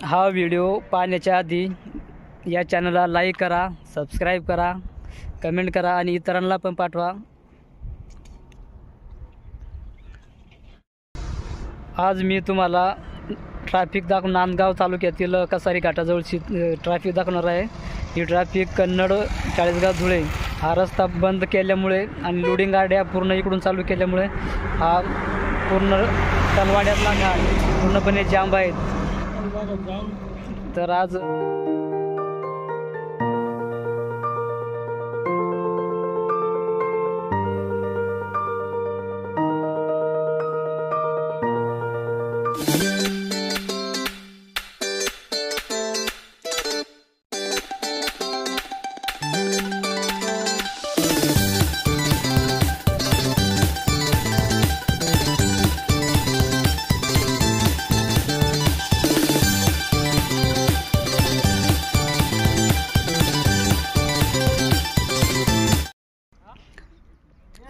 हा व्हिडिओ पाहण्याच्या आधी या चॅनलला लाईक करा, सबस्क्राईब करा, कमेंट करा आणि इतरांना पण पाठवा। आज मी तुम्हाला ट्रॅफिक नांदगाव तालुक्यातील कसारी घाटाजवळची ट्रॅफिक दाखवणार आहे। ही ट्रॅफिक कन्नड चाळीसगाव धुळे हा रस्ता बंद केल्यामुळे आणि लोडिंग गाड्या पूर्ण इकडून चालू केल्यामुळे हा पूर्ण तलवाड्यातला घाट पूर्णपणे जाम आहे। तर आज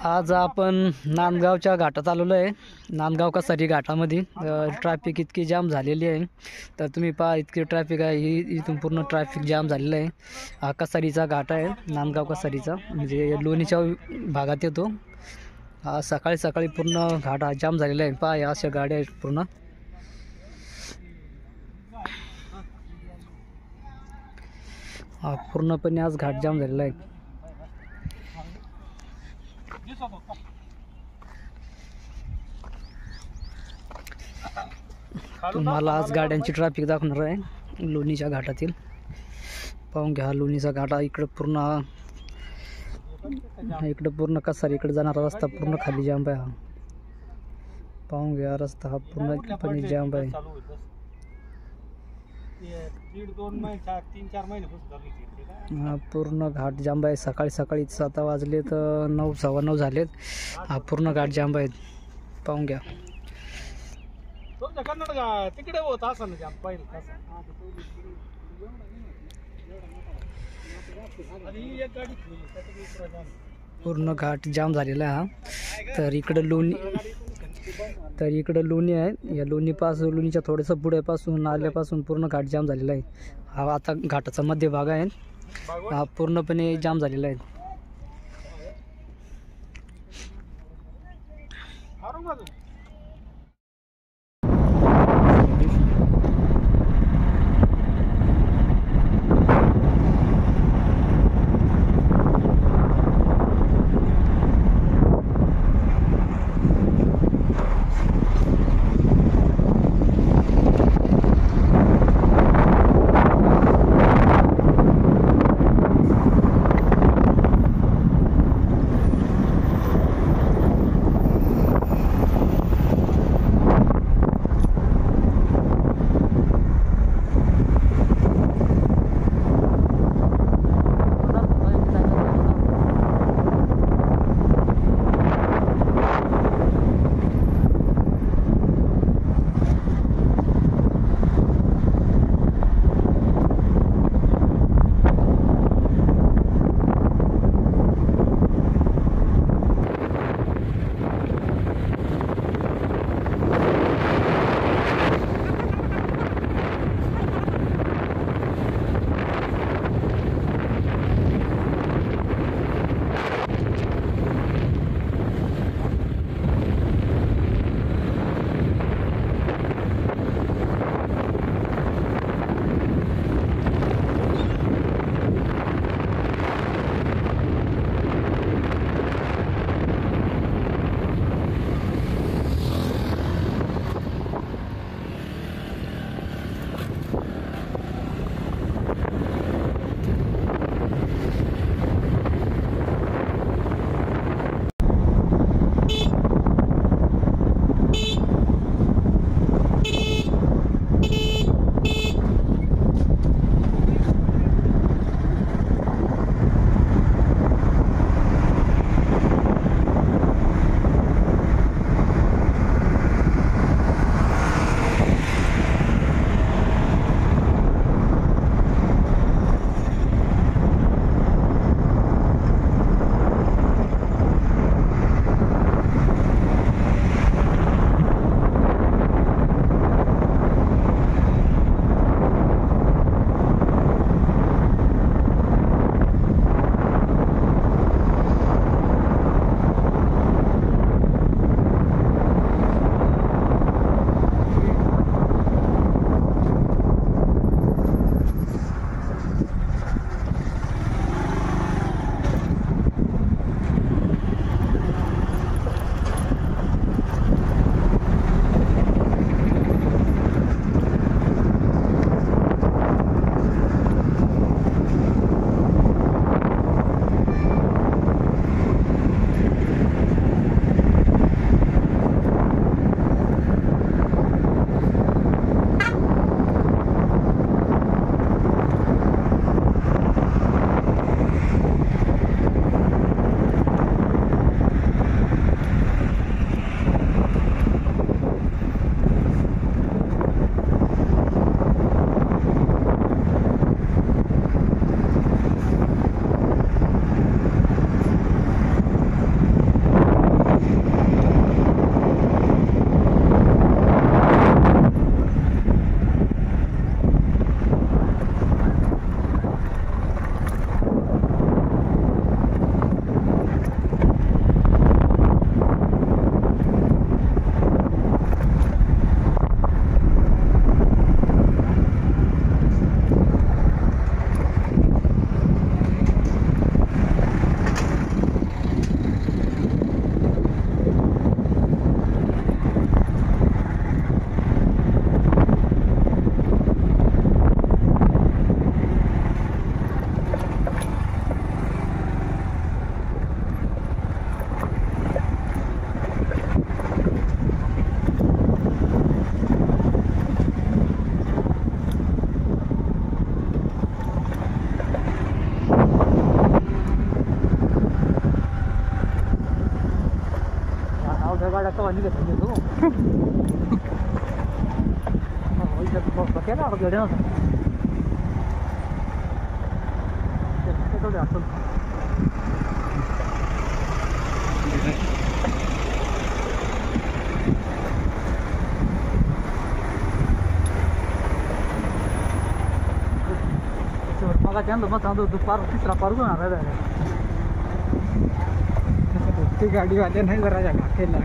आज आपण नांदगावच्या घाटात आलेलो आहे। नांदगाव कसारी घाटामध्ये ट्रॅफिक इतकी जाम झालेली आहे। तर तुम्ही पहा इतकी ट्रॅफिक आहे, इथून पूर्ण ट्रॅफिक जाम झालेलं आहे। हा कसारीचा घाट आहे, नांदगाव कसारीचा, म्हणजे लोणीच्या भागात येतो। हा सकाळी सकाळी पूर्ण घाट हा जाम झालेला आहे। पहा या अशा गाड्या आहेत पूर्ण। हा पूर्णपणे आज घाट जाम झालेला आहे। तुम्हाला आज गाड्यांची ट्रॅफिक दाखवणार आहे लोणीच्या घाटातील। पाहून घ्या लोणीचा घाट इकडे पूर्ण कसारी इकडे जाणारा रस्ता पूर्ण खाली जाम आहे। हा पाहून घ्या रस्ता हा पूर्णपणे जाम आहे। हा पूर्ण घाट जाम आहे। सकाळी सकाळी 7 वाजले तर 9 सव्वा 9 झालेत। हा पूर्ण घाट जाम आहे, पाहून घ्या। पूर्ण घाट जाम झालेला आहे। हा तर इकडं लोणी आहे। या लोणीच्या थोडंसं पुढेपासून नाल्यापासून पूर्ण घाट जाम झालेला आहे। हा आता घाटाचा मध्य भाग आहे, हा पूर्णपणे जाम झालेला आहे। केला आता गड्या मग त्यांना मग सांगतो दुपार तिसरा पार होणार ते गाडीवाले नाही जरा केला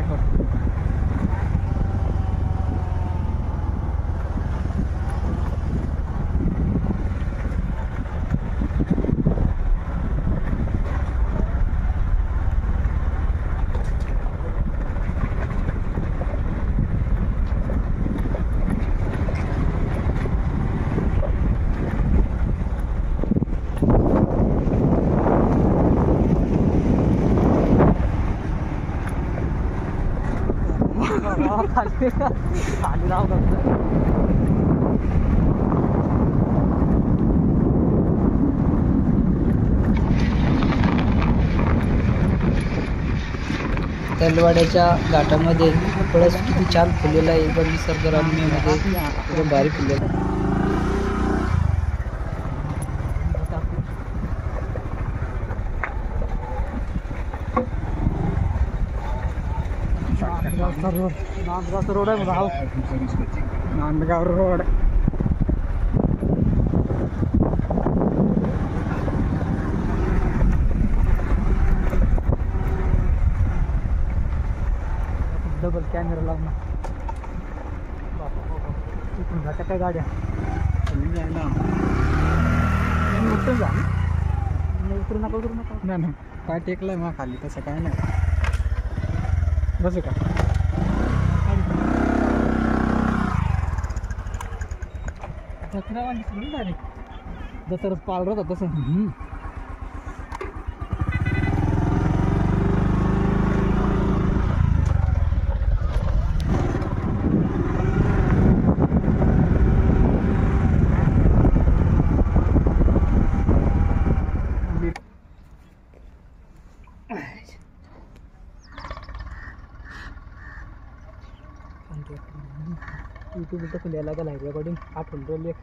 खाली राव तेलवाड्याच्या घाटामध्ये कळस किती छान फुललेला आहे एकदम निसर्गरम्यमध्ये एकदम भारी फुललेला आहे. नांदगावचा रोड आहे भाऊ नांदगाव रोड डबल कॅमेरा लावून तिकडून जात्या काय गाड्या उतरू नका नाही काय टेकलंय मग खाली तसं काय नाही बसू का जसं पाल होता तसं यूट्यूब तर खुल्याला गेला रेकॉर्डिंग आठवण रोल एक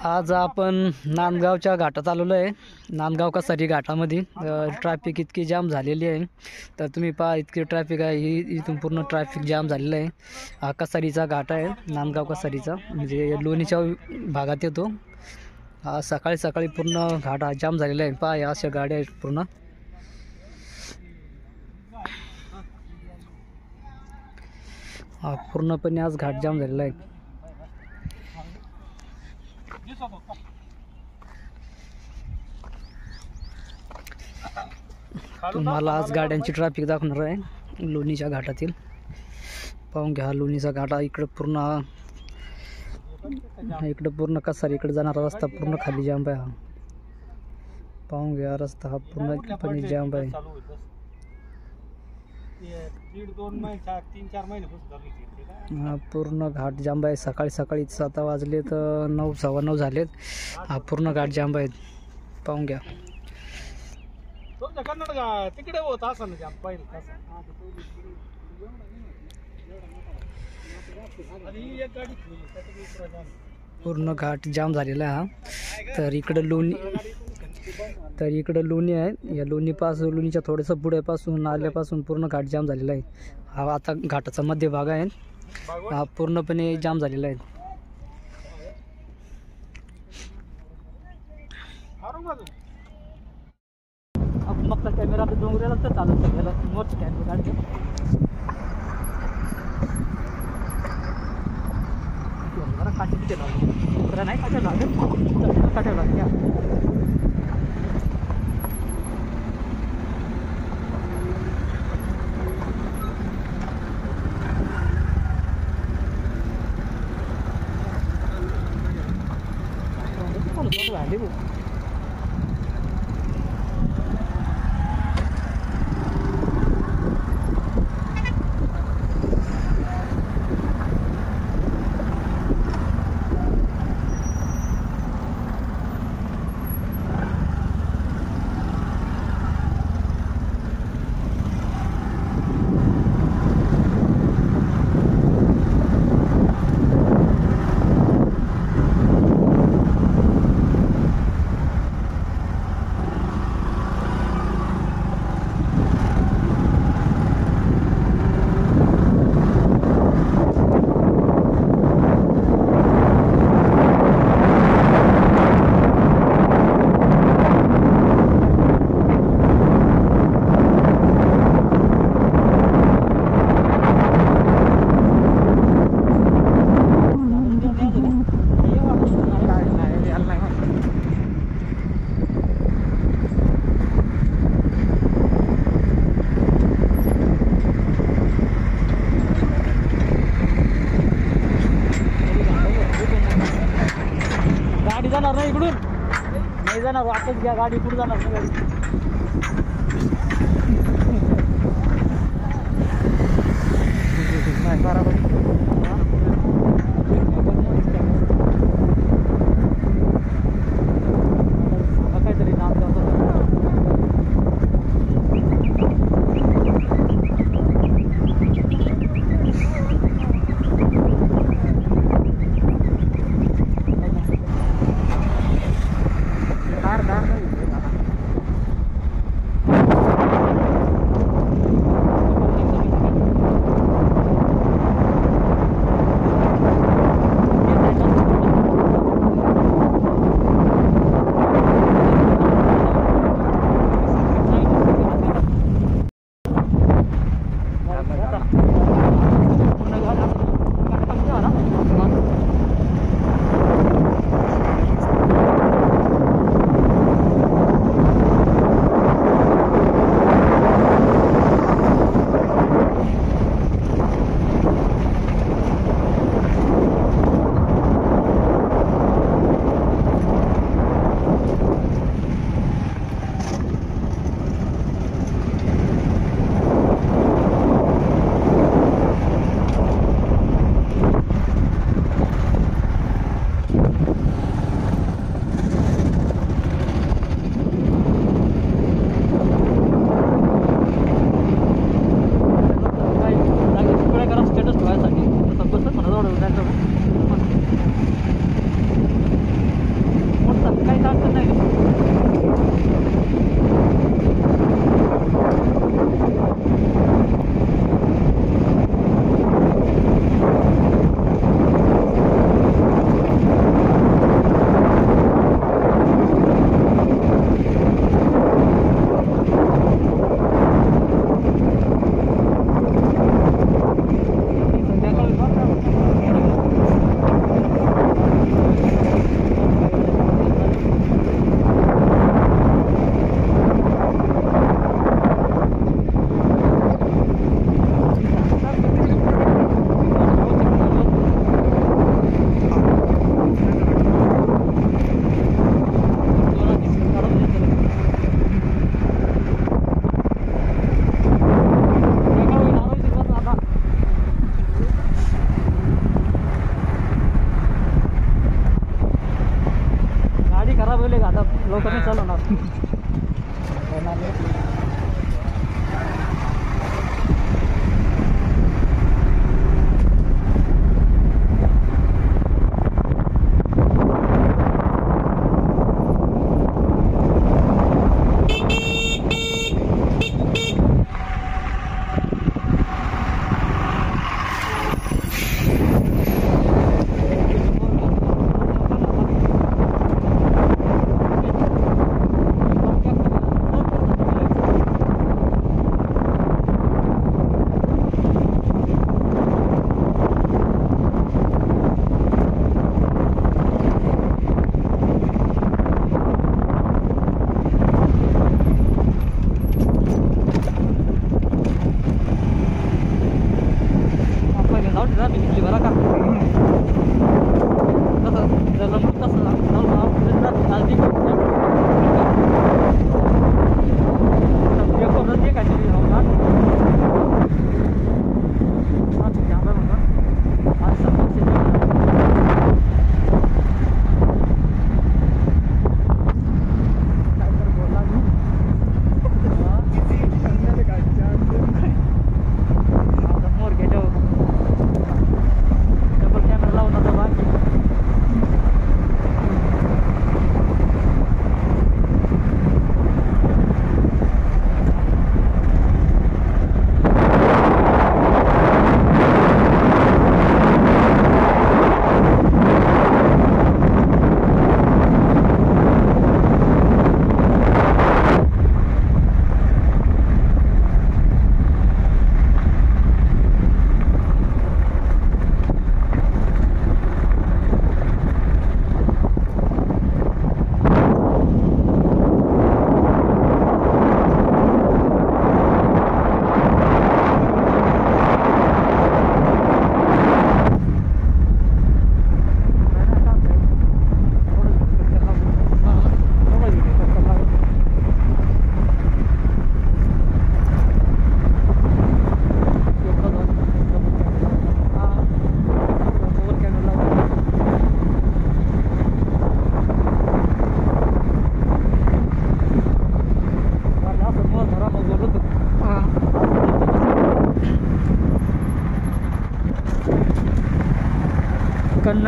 आज आपण नांदगावच्या घाटात आलेलो आहे. नांदगाव कसरी घाटामध्ये ट्रॅफिक इतकी जाम झालेली आहे. तर तुम्ही पहा इतकी ट्रॅफिक आहे. इथून पूर्ण ट्रॅफिक जाम झालेलं आहे. हा कसरीचा घाट आहे नांदगाव कसरीचा म्हणजे लोणीच्या भागात येतो. हा सकाळी सकाळी पूर्ण घाट हा जाम झालेला आहे. पहा या अशा गाड्या आहेत पूर्ण. हा पूर्णपणे आज घाट जाम झालेला आहे. तुम्हाला आज गाड्यांची ट्रॅफिक दाखवणार आहे लोणीच्या घाटातील. पाहून घ्या लोणीचा घाट इकडे पूर्ण कसरी इकडे जाणारा रस्ता पूर्ण खाली जाम आहे. हा पाहून घ्या रस्ता हा पूर्णपणे जाम आहे. हा पूर्ण घाट जाम आहे. सकाळी सकाळी 7 वाजले तर 9 9:15 झालेत. हा पूर्ण घाट जाम आहे. पाहून घ्या. तिकडे होत असं पूर्ण घाट जाम झालेला आहे. हा तर इकडं लोणी आहे. या लोणीच्या थोडंसं पुढे पासून आल्यापासून पूर्ण घाट जाम झालेला आहे. हा आता घाटाचा मध्य भाग आहे. हा पूर्णपणे जाम झालेला आहे. मग कॅमेरा डोंगराला तर चालत सगळ्याला मोठ कॅमेरा काढतो. जरा काठी तिथे लावतो जरा नाही काट्या लागेल काट्या लागेल. झाले वापस घ्या गाडी पुढे जाणार नाही गाडी. नाही बरोबर. काहीतरी नांदगावचा दार नाही लवकर नाही चालवणार.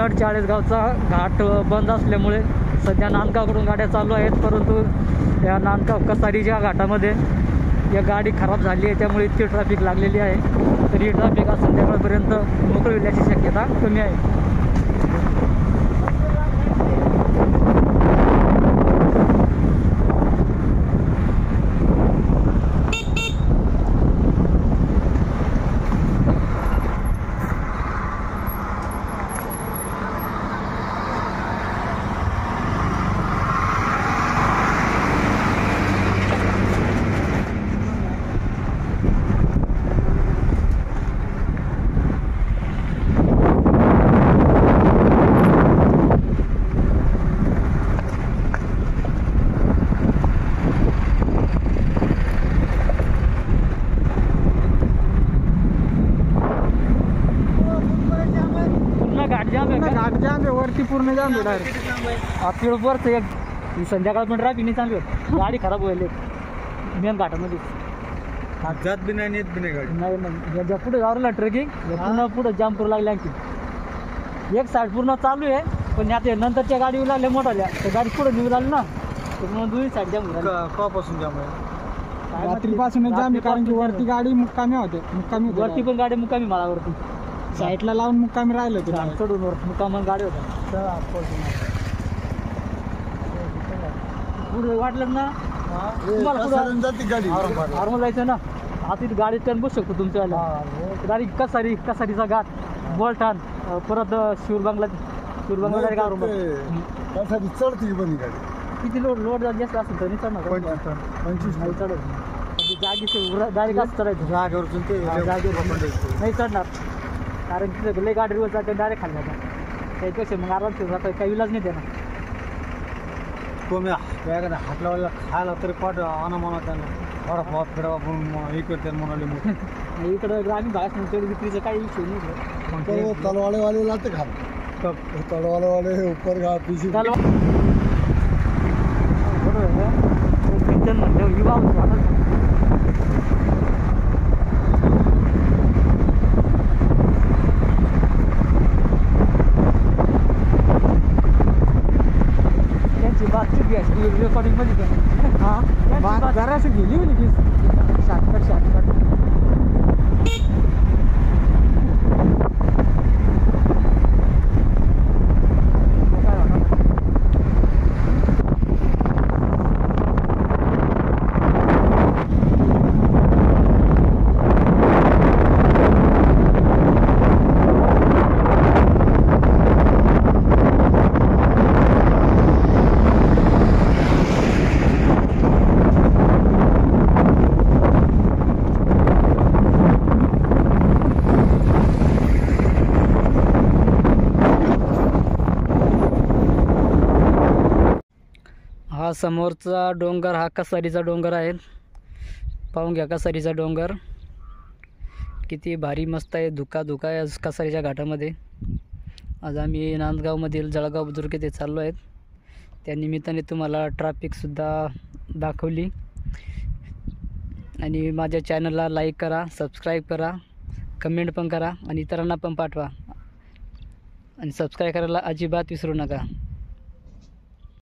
सिन्नर चाळीसगावचा घाट बंद असल्यामुळे सध्या नांदगावकडून गाड्या चालू आहेत, परंतु या नांदगाव कसारीच्या घाटामध्ये या गाडी खराब झाली आहे, त्यामुळे इतकी ट्रॅफिक लागलेली आहे. तर ही ट्रॅफिक आज संध्याकाळपर्यंत मोकळी होण्याची शक्यता कमी आहे. घाट जाम आहे का? घाट जाम आहे, वरती पूर्ण जाम आहे डायरेक्ट. तिळपरचं एक ही संध्याकाळ पण ट्रॅफिक नाही चालू आहे, गाडी खराब होईल मेन घाटामध्ये. जात बी नाही, येत बी नाही गाडी. नाही ज्या पुढे जाऊ ना ट्रेकिंग पूर्ण पुढे जाम करू लागले आणखी. एक साईड पूर्ण चालू आहे, पण आता नंतरच्या गाडी येऊ लागल्या मोठाल्या, तर गाडी पुढे निघू लागली ना, तर दोन्ही साईड जाम होऊ कवापासून जाम आहे? रात्रीपासूनच जाम आहे, कारण की वरती गाडी मुक्कामी होते. वरती पण गाडी मुक्कामी माळावरती साईडला लावून मुक्कामी राहिलं होते. चढून वर मुक्काम गाडी होता. पुढे वाटलं ना नॉर्मल जायचं ना, आता इथे गाडी टर्न बसू शकतो तुमच्या गाडी. कसारीचा घाट, बोलठाण, परत शिवरबंगला चढती पण गाडी. किती लोड जास्त असेल तर नाही चढणार. 25 नाही चढत जागेचं डायरेक्ट असं चढायचं जागेवर नाही चढणार, कारण तिथं लई गाडी रोज जाते डायरेक्ट खाली जातात. त्याच्यापेक्षा मग आराम जातात, काही इलाज नाही देणार. तुम्ही हात लावायला खायला तरी पाठ आणा म्हणा त्यांना, वडापाव फिरवा हे करते म्हणाले. इकडं ग्रामीण भागात तेवढी विक्रीचं काही इश्यू नाही. तलवाडे लाते खा, तलवाडे ऊपर घा पीसी. रेकॉर्डिंग मध्ये हां जराशी गेली होती की शॉर्टकट हा समोरचा डोंगर हा कसारीचा डोंगर आहे. पाहून घ्या कसारीचा डोंगर किती भारी मस्त आहे. धुका आहे आज कसारीच्या घाटामध्ये. आज आम्ही नांदगावमधील जळगाव बुद्रुक येथे चाललो आहेत. त्यानिमित्ताने तुम्हाला ट्रॅफिकसुद्धा दाखवली. आणि माझ्या चॅनलला लाईक करा, सबस्क्राईब करा, कमेंट पण करा आणि इतरांना पण पाठवा. आणि सबस्क्राईब करायला अजिबात विसरू नका.